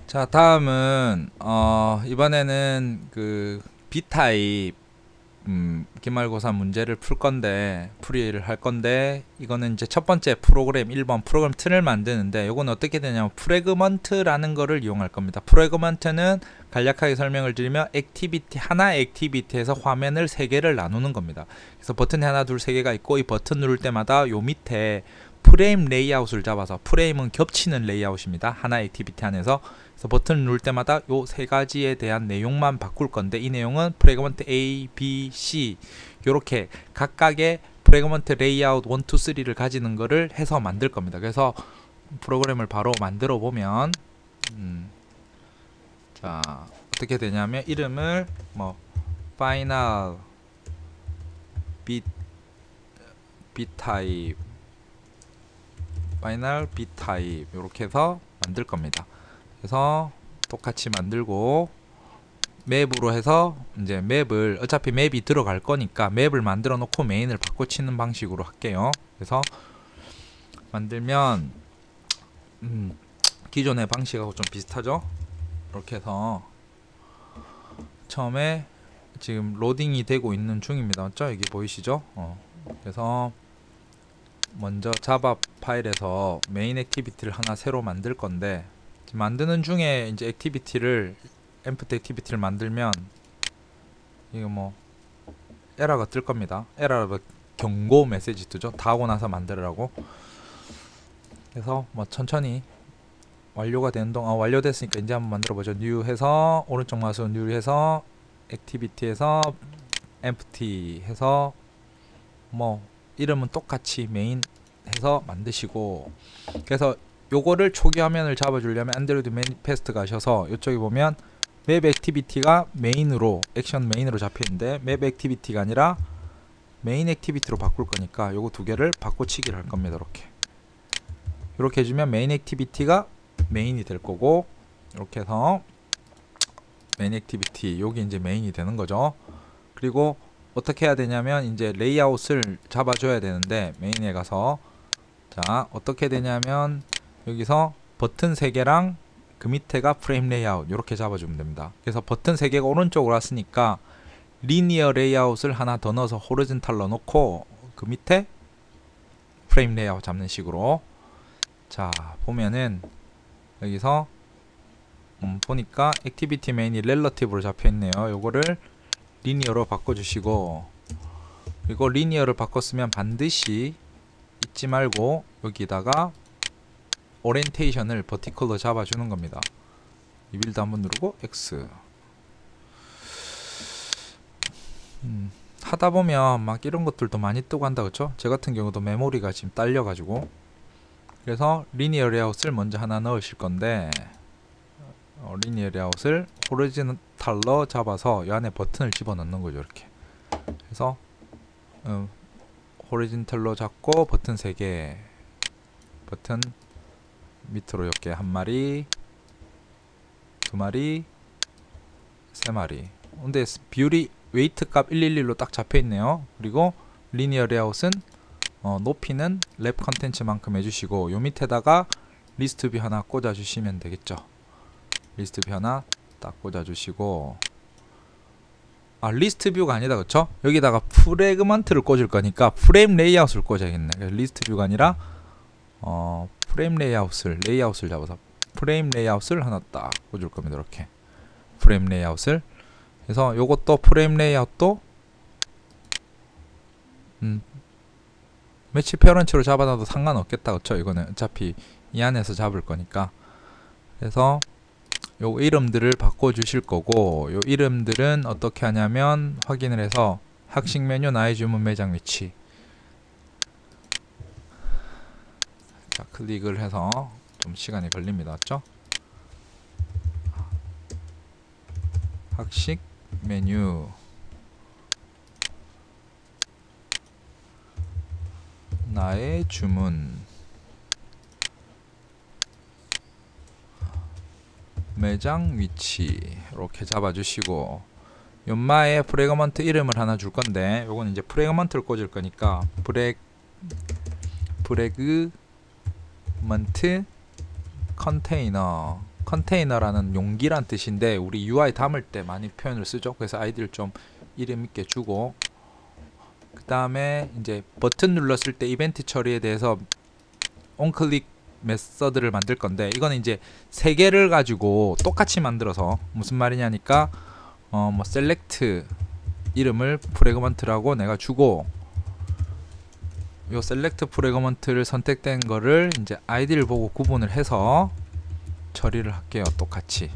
자, 다음은 이번에는 그 B타입 기말고사 문제를 풀이를 할 건데, 이거는 이제 첫 번째 프로그램 1번 프로그램 틀을 만드는데, 요건 어떻게 되냐면 프래그먼트라는 거를 이용할 겁니다. 프래그먼트는 간략하게 설명을 드리면 하나의 액티비티에서 화면을 3개를 나누는 겁니다. 그래서 버튼이 하나 둘 3개가 있고, 이 버튼 누를 때마다 요 밑에 프레임 레이아웃을 잡아서, 프레임은 겹치는 레이아웃입니다. 하나의 액티비티 안에서. 그래서 버튼을 누를 때마다 요 3가지에 대한 내용만 바꿀 건데, 이 내용은 프래그먼트 A, B, C 요렇게 각각의 프래그먼트 레이아웃 1, 2, 3를 가지는 거를 해서 만들 겁니다. 그래서 프로그램을 바로 만들어 보면 자, 어떻게 되냐면 이름을 뭐 final B타입 final B타입 요렇게 해서 만들 겁니다. 그래서 똑같이 만들고, 맵으로 해서 이제 맵을, 어차피 맵이 들어갈 거니까 맵을 만들어 놓고 메인을 바꿔치는 방식으로 할게요. 그래서 만들면 기존의 방식하고 좀 비슷하죠. 이렇게 해서 처음에 지금 로딩이 되고 있는 중입니다. 맞죠? 여기 보이시죠? 그래서 먼저 자바 파일에서 메인 액티비티를 하나 새로 만들 건데, 만드는 중에 이제 액티비티를 엠프티 액티비티를 만들면 이거 뭐 에러가 뜰 겁니다. 에러가 경고 메시지 뜨죠. 다 하고 나서 만들으라고. 그래서 뭐 천천히 완료가 되는 동안, 완료됐으니까 이제 한번 만들어 보죠. 뉴 해서 오른쪽 마우스 뉴 해서 액티비티에서 엠프티 해서 뭐 이름은 똑같이 메인 해서 만드시고, 그래서 요거를 초기 화면을 잡아주려면 안드로이드 매니페스트 가셔서 이쪽에 보면 맵 액티비티가 메인으로, 액션 메인으로 잡혀있는데, 맵 액티비티가 아니라 메인 액티비티로 바꿀 거니까 요거 두 개를 바꿔치기를 할 겁니다. 이렇게 해주면 메인 액티비티가 메인이 될 거고, 이렇게 해서 메인 액티비티 여기 이제 메인이 되는 거죠. 그리고 어떻게 해야 되냐면 이제 레이아웃을 잡아줘야 되는데, 메인에 가서 자 어떻게 되냐면 여기서 버튼 3개랑 그 밑에가 프레임 레이아웃 이렇게 잡아주면 됩니다. 그래서 버튼 3개가 오른쪽으로 왔으니까 리니어 레이아웃을 하나 더 넣어서 호리즌탈로 놓고 그 밑에 프레임 레이아웃 잡는 식으로. 자 보면은 여기서 보니까 액티비티 메인이 렐러티브로 잡혀있네요. 요거를 리니어로 바꿔주시고, 그리고 리니어를 바꿨으면 반드시 잊지 말고 여기다가 오리엔테이션을 버티컬로 잡아주는 겁니다. 리빌드 한번 누르고 X. 하다 보면 막 이런 것들도 많이 뜨고 한다, 그쵸? 제 같은 경우도 메모리가 지금 딸려 가지고. 그래서 리니어 레이아웃을 먼저 하나 넣으실 건데, 리니어 레이아웃을 호리지널로 잡아서 이 안에 버튼을 집어넣는 거죠. 이렇게 그래서 호리지널로 잡고 버튼 3개, 버튼 밑으로 이렇게 1마리, 2마리, 3마리. 근데 비율이 웨이트 값 111로 딱 잡혀있네요. 그리고 리니어 레이아웃은 높이는 랩 컨텐츠만큼 해주시고, 요 밑에다가 리스트 뷰 하나 꽂아주시면 되겠죠. 리스트 뷰 하나 딱 꽂아주시고, 리스트 뷰가 아니다, 그쵸? 여기다가 프래그먼트를 꽂을 거니까 프레임 레이아웃을 꽂아야겠네. 리스트 뷰가 아니라 프레임 레이아웃을 잡아서 프레임 레이아웃을 하나 딱 꽂을 겁니다. 이렇게 프레임 레이아웃을. 그래서 요것도 프레임 레이아웃도 매치 페어런치로 잡아놔도 상관없겠다, 그쵸? 이거는 어차피 이 안에서 잡을 거니까. 그래서 요 이름들을 바꿔주실 거고, 요 이름들은 어떻게 하냐면 확인을 해서 학식 메뉴 나의 주문 매장 위치, 자 클릭을 해서 좀 시간이 걸립니다, 맞죠? 학식 메뉴 나의 주문 매장 위치 이렇게 잡아주시고, 연마에 프래그먼트 이름을 하나 줄 건데, 요건 이제 프래그먼트를 꽂을 거니까 프래그먼트 컨테이너 컨테이너라는 용기란 뜻인데 우리 UI 담을 때 많이 표현을 쓰죠. 그래서 아이디를 좀 이름 있게 주고, 그 다음에 이제 버튼 눌렀을 때 이벤트 처리에 대해서 onClick 메서드를 만들 건데, 이거는 이제 세 개를 가지고 똑같이 만들어서 무슨 말이냐니까 뭐 select 이름을 프래그먼트라고 내가 주고, 요 select 프래그먼트를 선택된 거를 이제 아이디를 보고 구분을 해서 처리를 할게요. 똑같이.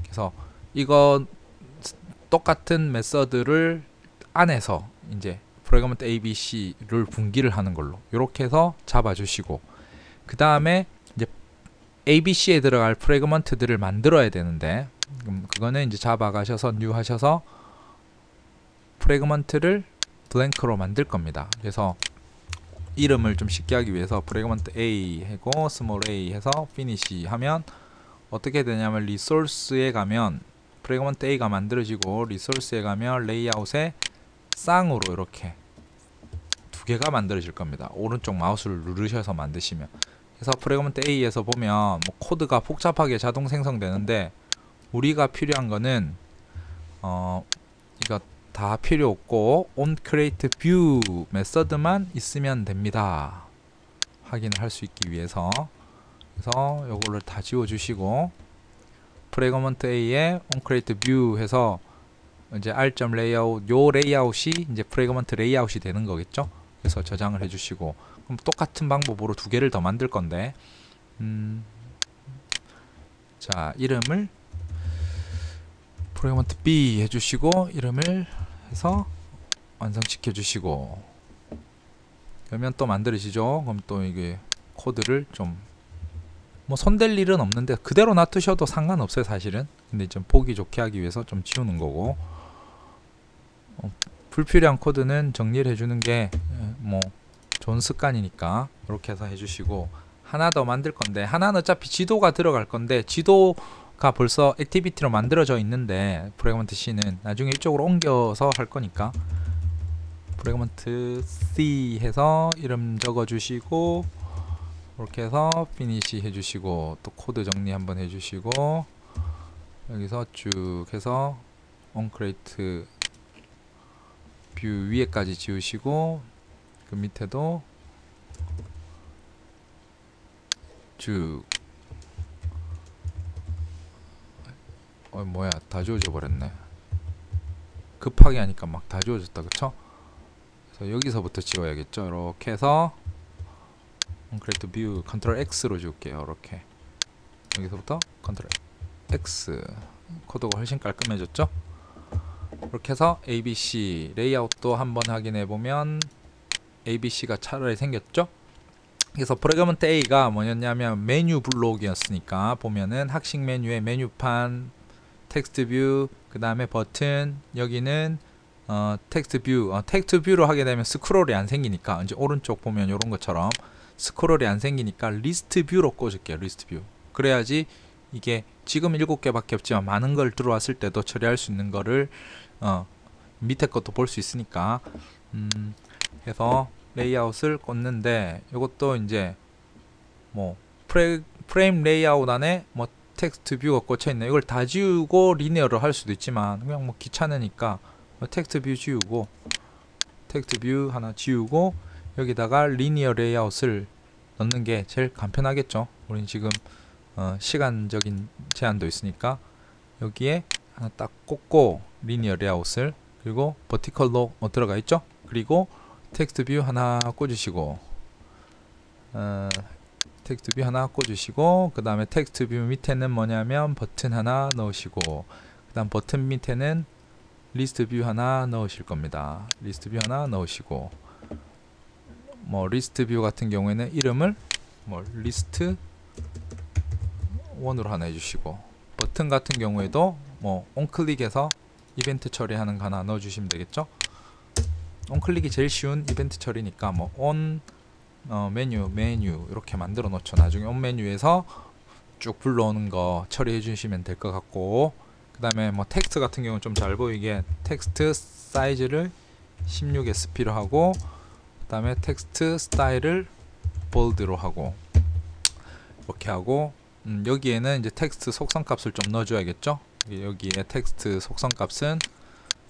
그래서 이거 똑같은 메서드를 안에서 이제 프래그먼트 ABC를 분기를 하는 걸로 이렇게 해서 잡아주시고, 그 다음에 이제 ABC에 들어갈 프래그먼트들을 만들어야 되는데, 그거는 이제 자바 가셔서 new 하셔서 프래그먼트를 블랭크로 만들 겁니다. 그래서 이름을 좀 쉽게 하기 위해서 프래그먼트 A 하고 스몰 a 해서 finish 하면 어떻게 되냐면, 리소스에 가면 프래그먼트 A가 만들어지고, 리소스에 가면 레이아웃에 쌍으로 이렇게 두 개가 만들어질 겁니다. 오른쪽 마우스를 누르셔서 만드시면. 그래서 프래그먼트 A에서 보면 뭐 코드가 복잡하게 자동 생성되는데, 우리가 필요한 거는 이거 다 필요 없고 onCreateView 메서드만 있으면 됩니다. 확인을 할 수 있기 위해서. 그래서 요거를 다 지워 주시고, 프래그먼트 A에 onCreateView 해서 이제 r.layout, 요 레이아웃이 이제 프래그먼트 레이아웃이 되는 거겠죠. 그래서 저장을 해주시고, 그럼 똑같은 방법으로 두 개를 더 만들 건데, 자, 이름을 프래그먼트 B 해주시고, 이름을 해서 완성시켜 주시고, 그러면 또 만들어지죠. 그럼 또 이게 코드를 좀 뭐 손댈 일은 없는데 그대로 놔두셔도 상관없어요 사실은. 근데 좀 보기 좋게 하기 위해서 좀 지우는 거고, 불필요한 코드는 정리를 해주는 게 뭐 좋은 습관이니까 이렇게 해서 해주시고, 하나 더 만들 건데, 하나는 어차피 지도가 들어갈 건데, 지도가 벌써 액티비티로 만들어져 있는데 프래그먼트 C는 나중에 이쪽으로 옮겨서 할 거니까 프래그먼트 C 해서 이름 적어 주시고, 이렇게 해서 피니시 해주시고, 또 코드 정리 한번 해주시고, 여기서 쭉 해서 onCreateView 위에까지 지우시고, 그 밑에도 쭉 뭐야, 다 지워져 버렸네. 급하게 하니까 막 다 지워졌다, 그쵸? 그래서 여기서부터 지워야겠죠. 이렇게 해서 onCreateView 컨트롤 X로 지울게요. 이렇게 여기서부터 컨트롤 X. 코드가 훨씬 깔끔해졌죠? 이렇게 해서 ABC 레이아웃도 한번 확인해 보면 ABC가 차라리 생겼죠? 그래서 프래그먼트 A가 뭐였냐면 메뉴 블록이었으니까, 보면은 학식 메뉴의 메뉴판, 텍스트 뷰, 그 다음에 버튼, 여기는 텍스트 뷰. 텍스트 뷰로 하게 되면 스크롤이 안 생기니까, 이제 오른쪽 보면 이런 것처럼 스크롤이 안 생기니까 리스트 뷰로 꽂을게요. 리스트 뷰. 그래야지 이게 지금 7개밖에 없지만 많은 걸 들어왔을 때도 처리할 수 있는 거를 밑에 것도 볼 수 있으니까. 그래서 레이아웃을 꽂는데, 이것도 이제 뭐 프레임 레이아웃 안에 뭐 텍스트 뷰가 꽂혀 있네. 이걸 다 지우고 리니어로 할 수도 있지만, 그냥 뭐 귀찮으니까 텍스트 뷰 지우고, 텍스트 뷰 하나 지우고, 여기다가 리니어 레이아웃을 넣는 게 제일 간편하겠죠. 우린 지금 시간적인 제한도 있으니까 여기에 하나 딱 꽂고, 리니어 레이아웃을, 그리고 버티컬로 들어가 있죠. 그리고 텍스트 뷰 하나 꽂으시고, 텍스트 뷰 하나 꽂으시고, 그 다음에 텍스트 뷰 밑에는 뭐냐면 버튼 하나 넣으시고, 그 다음 버튼 밑에는 리스트 뷰 하나 넣으실 겁니다. 리스트 뷰 하나 넣으시고, 뭐 리스트 뷰 같은 경우에는 이름을 뭐 리스트 1으로 하나 해주시고, 버튼 같은 경우에도 뭐 onClick에서 이벤트 처리하는 거 하나 넣어주시면 되겠죠. onClick이 제일 쉬운 이벤트 처리니까 뭐 on 메뉴 이렇게 만들어 놓죠. 나중에 on 메뉴에서 쭉 불러오는 거 처리해 주시면 될 것 같고, 그 다음에 뭐 텍스트 같은 경우는 좀 잘 보이게 텍스트 사이즈를 16SP로 하고, 그 다음에 텍스트 스타일을 볼드로 하고, 이렇게 하고, 여기에는 이제 텍스트 속성값을 좀 넣어줘야겠죠. 여기에 텍스트 속성값은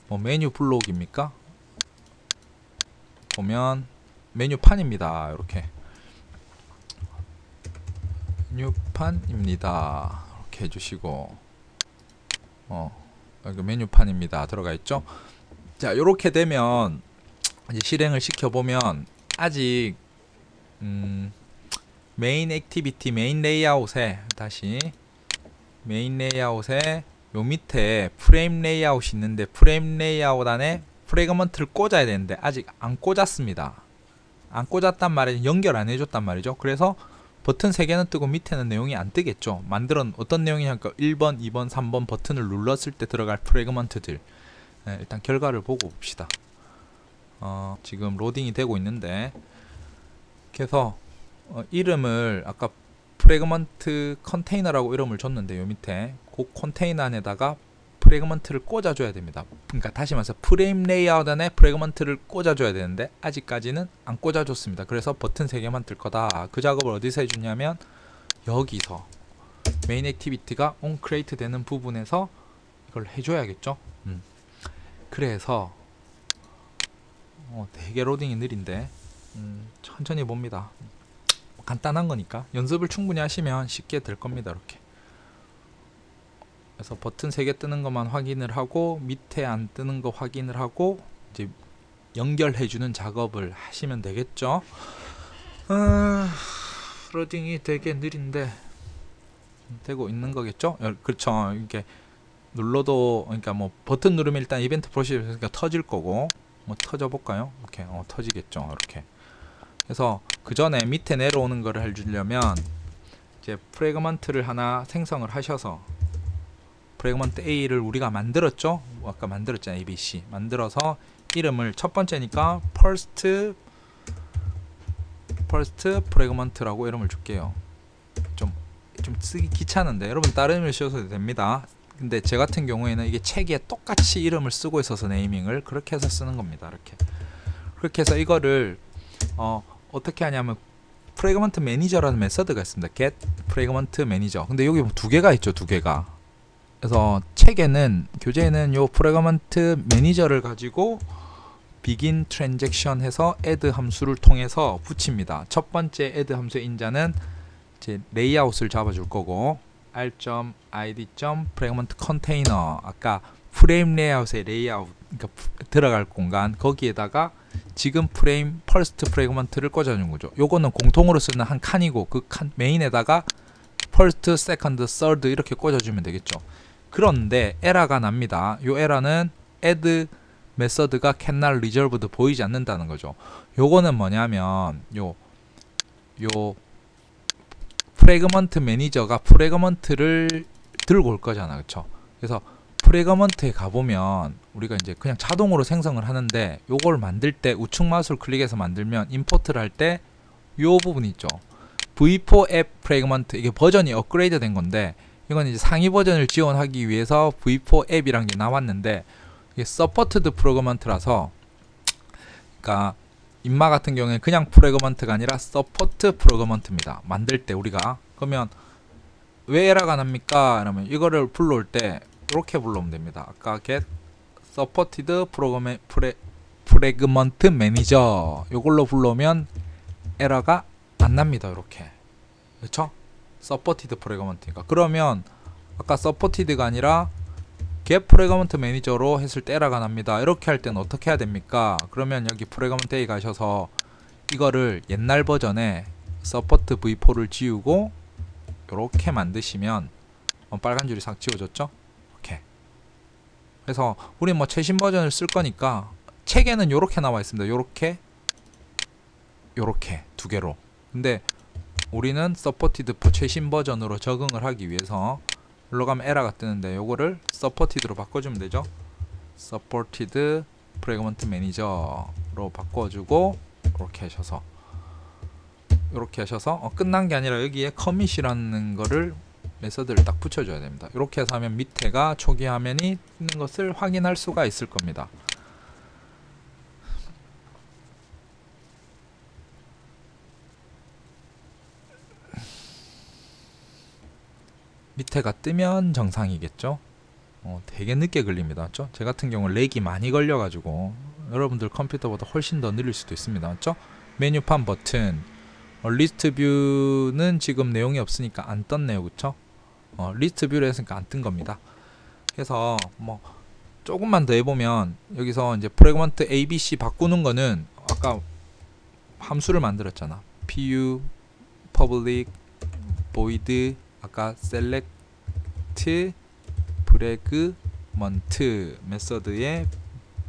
뭐 메뉴 블록입니까? 보면 메뉴판입니다. 이렇게 메뉴판입니다. 이렇게 해주시고 여기 메뉴판입니다. 들어가 있죠. 자, 이렇게 되면 이제 실행을 시켜보면 아직 메인 액티비티 메인 레이아웃에 다시 메인 레이아웃에 요 밑에 프레임 레이아웃이 있는데 프레임 레이아웃 안에 프래그먼트를 꽂아야 되는데 아직 안 꽂았습니다. 안 꽂았단 말이죠. 연결 안 해줬단 말이죠. 그래서 버튼 3개는 뜨고 밑에는 내용이 안 뜨겠죠. 만들은 어떤 내용이냐니까 1번, 2번, 3번 버튼을 눌렀을 때 들어갈 프래그먼트들. 네, 일단 결과를 보고 봅시다. 지금 로딩이 되고 있는데 그래서 이름을 아까 프래그먼트 컨테이너라고 이름을 줬는데 요 밑에 그 컨테이너 안에다가 프래그먼트를 꽂아줘야 됩니다. 그러니까 다시 말해서 프레임 레이아웃 안에 프래그먼트를 꽂아줘야 되는데 아직까지는 안 꽂아줬습니다. 그래서 버튼 3개만 뜰 거다. 그 작업을 어디서 해주냐면 여기서 메인 액티비티가 on create 되는 부분에서 이걸 해줘야겠죠. 그래서 되게 로딩이 느린데 천천히 봅니다. 간단한 거니까 연습을 충분히 하시면 쉽게 될 겁니다. 이렇게 그래서 버튼 3개 뜨는 것만 확인을 하고 밑에 안 뜨는 거 확인을 하고 이제 연결해 주는 작업을 하시면 되겠죠. 로딩이 되게 느린데 되고 있는 거겠죠. 그렇죠. 이렇게 눌러도 그러니까 뭐 버튼 누르면 일단 이벤트 프로시저가 터질 거고 뭐 터져 볼까요? 이렇게 터지겠죠. 이렇게 그래서 그 전에 밑에 내려오는 거를 해주려면 이제 프래그먼트를 하나 생성을 하셔서 프래그먼트 A를 우리가 만들었죠. 아까 만들었잖아요. ABC 만들어서 이름을 첫 번째니까 first 프래그먼트라고 이름을 줄게요. 좀 쓰기 귀찮은데 여러분 다른 이름을 쓰셔도 됩니다. 근데 제 같은 경우에는 이게 책에 똑같이 이름을 쓰고 있어서 네이밍을 그렇게 해서 쓰는 겁니다. 그렇게 해서 이거를 어떻게 하냐면 프래그먼트 매니저라는 메서드가 있습니다. get 프래그먼트 매니저. 근데 여기 2개가 있죠. 2개가. 그래서 책에는 교재에는 요 프래그먼트 매니저를 가지고 begin transaction 해서 add 함수를 통해서 붙입니다. 첫 번째 add 함수의 인자는 이제 레이아웃을 잡아줄 거고 r.id. fragment container 아까 프레임 레이아웃의 레이아웃 그러니까 들어갈 공간 거기에다가 지금 프레임 first 프래그먼트를 꽂아주는 거죠. 요거는 공통으로 쓰는 한 칸이고 그 칸 메인에다가 first, second, third 이렇게 꽂아주면 되겠죠. 그런데 에러가 납니다. 요 에러는 add 메서드가 cannot resolved 보이지 않는다는 거죠. 요거는 뭐냐면 요 프래그먼트 매니저가 프래그먼트를 들고 올 거잖아. 그쵸? 그래서 프래그먼트에 가보면 우리가 이제 그냥 자동으로 생성을 하는데 요걸 만들 때 우측 마우스를 클릭해서 만들면 임포트를 할 때 요 부분 있죠. v4 앱 프래그먼트 이게 버전이 업그레이드 된 건데 이건 이제 상위 버전을 지원하기 위해서 v4 앱이란 게 나왔는데 이게 서포트드 프래그먼트라서 그러니까 인마 같은 경우에는 그냥 프래그먼트가 아니라 서포트 프래그먼트입니다. 만들 때 우리가 그러면 왜 에러가 납니까? 그러면 이거를 불러올 때 이렇게 불러오면 됩니다. 아까 get supported 프래그먼트 매니저 이걸로 불러오면 에러가 안 납니다. 이렇게 그렇죠? supported 프래그먼트니까 그러면 아까 supported가 아니라 get 프래그먼트 매니저로 했을 때 에러가 납니다. 이렇게 할 때는 어떻게 해야 됩니까? 그러면 여기 프래그먼트 A 가셔서 이거를 옛날 버전에 support v4를 지우고 이렇게 만드시면 빨간 줄이 싹 지워졌죠? 이렇게. 그래서 우리 뭐 최신 버전을 쓸 거니까 책에는 이렇게 나와 있습니다. 요렇게 2개로. 근데 우리는 supported 최신 버전으로 적응을 하기 위해서 여기로 가면 에러가 뜨는데 요거를 supported로 바꿔주면 되죠. supported fragment manager로 바꿔주고 이렇게 하셔서 끝난 게 아니라 여기에 commit이라는 거를 메서드를 딱 붙여줘야 됩니다. 이렇게 해서 하면 밑에가 초기 화면이 있는 것을 확인할 수가 있을 겁니다. 밑에가 뜨면 정상이겠죠. 되게 늦게 걸립니다. 맞죠? 제 같은 경우는 렉이 많이 걸려가지고 여러분들 컴퓨터보다 훨씬 더 느릴 수도 있습니다. 맞죠? 메뉴판 버튼 리스트 뷰는 지금 내용이 없으니까 안 떴네요. 그쵸? 리스트 뷰를 했으니까 안 뜬 겁니다. 그래서 뭐 조금만 더 해보면 여기서 이제 프래그먼트 ABC 바꾸는 거는 아까 함수를 만들었잖아. pu public void 아까 select 프래그먼트 메서드의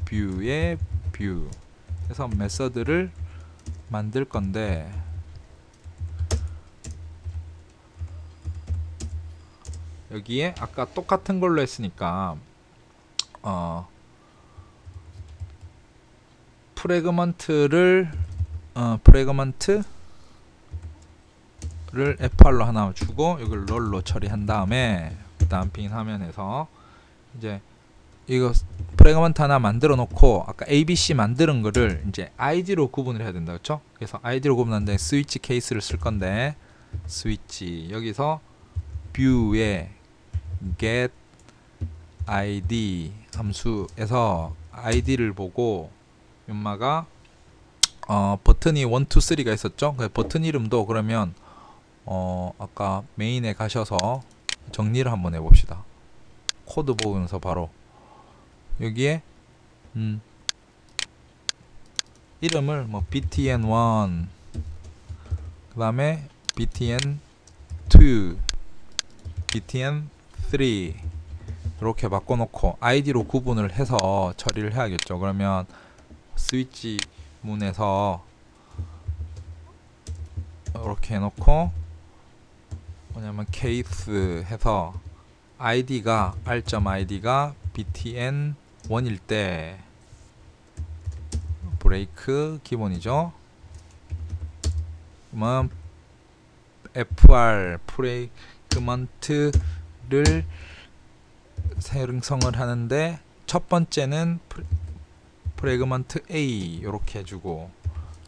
뷰의 뷰 그래서 메서드를 만들 건데 여기에 아까 똑같은 걸로 했으니까 프래그먼트를 F8로 하나 주고 이걸 롤로 처리한 다음에 덤핑 화면에서 이제 이거 프래그먼트 하나 만들어 놓고 아까 ABC 만드는 거를 이제 ID로 구분을 해야 된다. 그렇죠? 그래서 ID로 구분하는데 스위치 케이스를 쓸 건데 스위치 여기서 뷰에 get id 함수에서 id를 보고 엄마가 버튼이 1, 2, 3가 있었죠? 버튼 이름도 그러면 아까 메인에 가셔서 정리를 한번 해봅시다. 코드 보면서 바로 여기에 이름을 뭐 btn1 그 다음에 btn2 btn3 이렇게 바꿔놓고 id로 구분을 해서 처리를 해야겠죠. 그러면 스위치 문에서 이렇게 해놓고 뭐냐면 케이스 해서 id가 r.id가 btn1일 때 브레이크 기본이죠. 그러면 fr 프래그먼트를 생성을 하는데 첫 번째는 프래그먼트 A 이렇게 해주고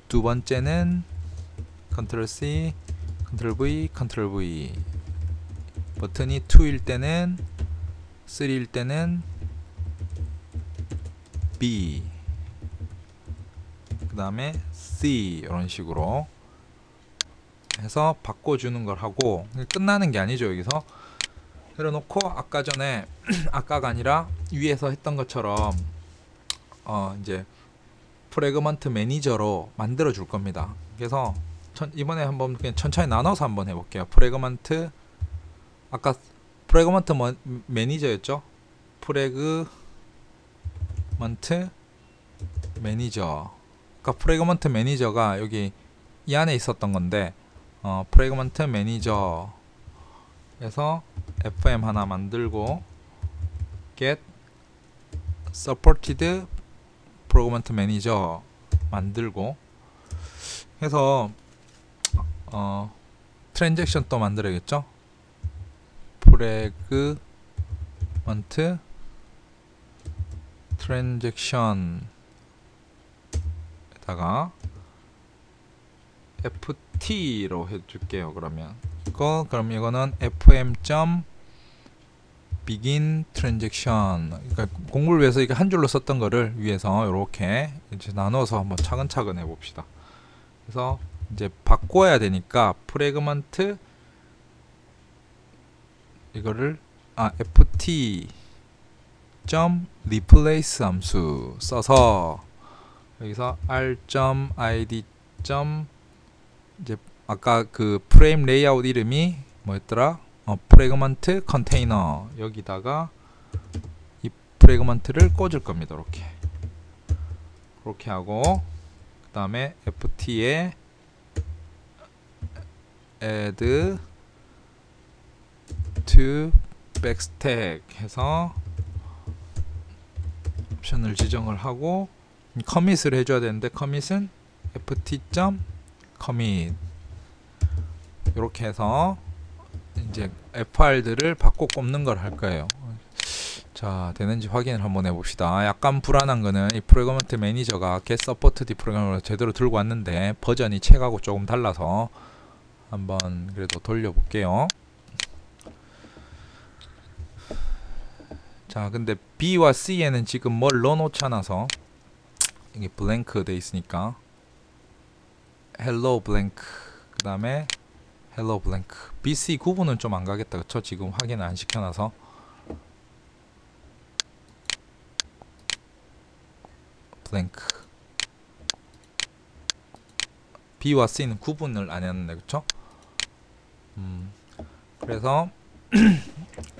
두 번째는 컨트롤 C 컨트롤 V 컨트롤 V 버튼이 2일 때는 3일 때는 B 그 다음에 C 이런 식으로 해서 바꿔주는 걸 하고 끝나는 게 아니죠. 여기서 해놓고 아까 전에 아까가 아니라 위에서 했던 것처럼 이제 프래그먼트 매니저로 만들어 줄 겁니다. 그래서 이번에 한번 그냥 천천히 나눠서 한번 해볼게요. 프래그먼트 아까 프래그먼트 매니저였죠. 프래그먼트 매니저 아까 프래그먼트 매니저가 여기 이 안에 있었던 건데 프래그먼트 매니저에서 FM 하나 만들고 get supported 프래그먼트 매니저 만들고 해서 트랜잭션 또 만들어야겠죠. 프래그먼트 트랜잭션에다가 ft로 해줄게요. 그러면 그럼 이거는 fm.begin transaction 그러니까 공부를 위해서 이게 한 줄로 썼던 거를 위해서 이렇게 이제 나눠서 한번 차근차근 해봅시다. 그래서 이제 바꿔야 되니까 프래그먼트 이거를 ft.replace 함수 써서 여기서 r.id. 이제 아까 그 프레임 레이아웃 이름이 뭐였더라? 프래그먼트 컨테이너 여기다가 이 프래그먼트를 꽂을 겁니다. 이렇게 하고 그 다음에 ft에 add to backstack 해서 옵션을 지정을 하고 커밋을 해줘야 되는데 커밋은 ft.commit 이렇게 해서 이제 F파일들을 바꿔 꼽는 걸 할 거예요. 자, 되는지 확인을 한번 해봅시다. 약간 불안한 거는 이 프래그먼트 매니저가 get supported 프로그램을 제대로 들고 왔는데 버전이 책하고 조금 달라서 한번 그래도 돌려볼게요. 자, 근데 B와 C에는 지금 뭘 넣어놓지 않아서 이게 블랭크 돼 있으니까 hello 블랭크, 그 다음에 hello 블랭크. B, C 구분은 좀 안 가겠다, 그쵸? 지금 확인을 안 시켜놔서. 블랭크. B와 C는 구분을 안 했는데, 그쵸? 그래서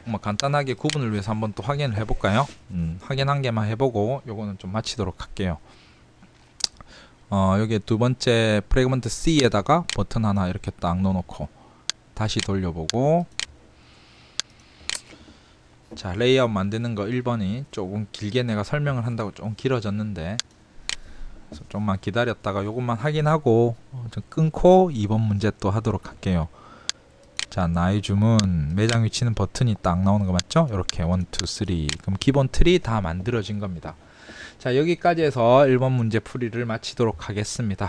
뭐 간단하게 구분을 위해서 한번 또 확인을 해볼까요? 확인 한 개만 해보고 요거는 좀 마치도록 할게요. 여기 두 번째 프래그먼트 C에다가 버튼 하나 이렇게 딱 넣어놓고 다시 돌려보고, 자, 레이아웃 만드는 거 1번이 조금 길게 내가 설명을 한다고 좀 길어졌는데, 그래서 좀만 기다렸다가 요것만 확인하고 좀 끊고 2번 문제 또 하도록 할게요. 자, 나의 주문 매장 위치는 버튼이 딱 나오는 거 맞죠? 이렇게 1, 2, 3. 그럼 기본 틀이 다 만들어진 겁니다. 자, 여기까지 해서 1번 문제 풀이를 마치도록 하겠습니다.